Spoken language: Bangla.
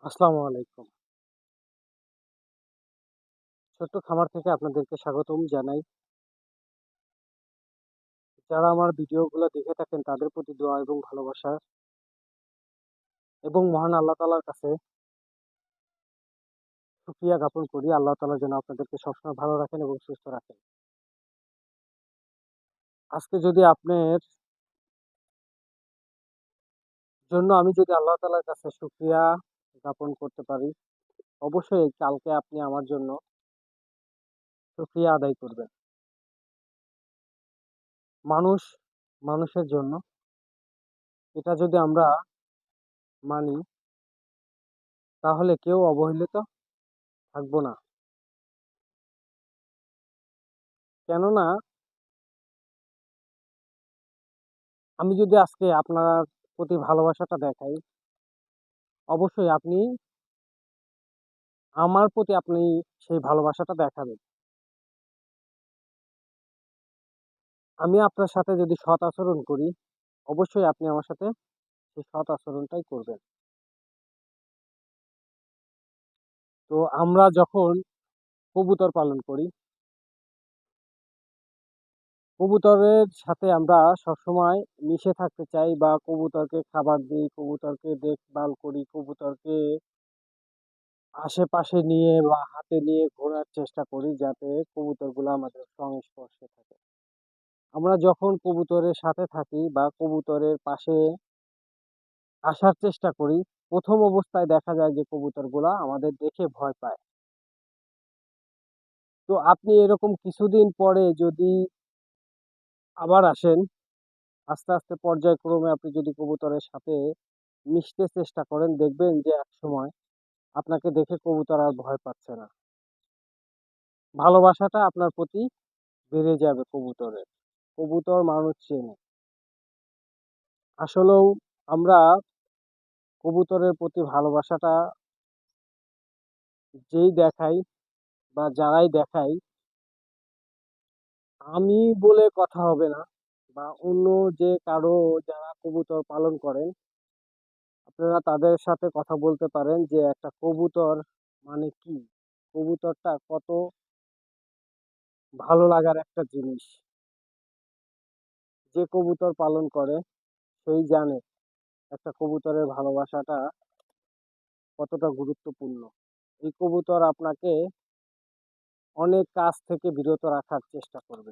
আসসালামু আলাইকুম। ছোট্ট খামার থেকে আপনাদেরকে স্বাগতম জানাই। যারা আমার ভিডিওগুলো দেখে থাকেন তাদের প্রতি দোয়া এবং ভালোবাসা এবং মহান আল্লাহ তাআলার কাছে শুকরিয়া জ্ঞাপন করি। আল্লাহ তাআলা যেন আপনাদেরকে সবসময় ভালো রাখেন এবং সুস্থ রাখেন। আজকে যদি আপনার জন্য আমি যদি আল্লাহ তাআলার কাছে শুকরিয়া জ্ঞাপন করতে পারি, অবশ্যই কালকে আপনি আমার জন্য শুকরিয়া আদায় করবেন। মানুষ মানুষের জন্য এটা যদি আমরা মানি তাহলে কেউ অবহেলিত থাকবো না। কেননা আমি যদি আজকে আপনার প্রতি ভালোবাসাটা দেখাই, অবশ্যই আমার প্রতি আপনি সেই ভালোবাসাটা দেখাবেন। আমি আপনার সাথে যদি সৎ আচরণ করি, অবশ্যই আপনি আমার সাথে সেই সৎ আচরণটাই করবেন। তো আমরা যখন কবুতর পালন করি, কবুতরের সাথে আমরা সবসময় মিশে থাকতে চাই বা কবুতরকে খাবার দিই, কবুতরকে দেখভাল করি, কবুতরকে আশেপাশে নিয়ে বা হাতে নিয়ে ঘোরার চেষ্টা করি যাতে কবুতরগুলো আমাদের সংস্পর্শে থাকে। আমরা যখন কবুতরের সাথে থাকি বা কবুতরের পাশে আসার চেষ্টা করি, প্রথম অবস্থায় দেখা যায় যে কবুতরগুলা আমাদের দেখে ভয় পায়। তো আপনি এরকম কিছুদিন পরে যদি আবার আসেন, আস্তে আস্তে পর্যায়ক্রমে আপনি যদি কবুতরের সাথে মিশতে চেষ্টা করেন, দেখবেন যে একসময় আপনাকে দেখে কবুতর আর ভয় পাচ্ছে না। ভালোবাসাটা আপনার প্রতি বেড়ে যাবে কবুতরের। কবুতর মানুষ চেনে। আসলেও আমরা কবুতরের প্রতি ভালোবাসাটা যেই দেখাই বা যারাই দেখাই, আমি বলে কথা হবে না বা অন্য যে কারো যারা কবুতর পালন করেন, আপনারা তাদের সাথে কথা বলতে পারেন যে একটা কবুতর মানে কি? কবুতরটা কত ভালো লাগার একটা জিনিস। যে কবুতর পালন করে সেই জানে একটা কবুতরের ভালোবাসাটা কতটা গুরুত্বপূর্ণ। এই কবুতর আপনাকে অনেক কাজ থেকে বিরত রাখার চেষ্টা করবে।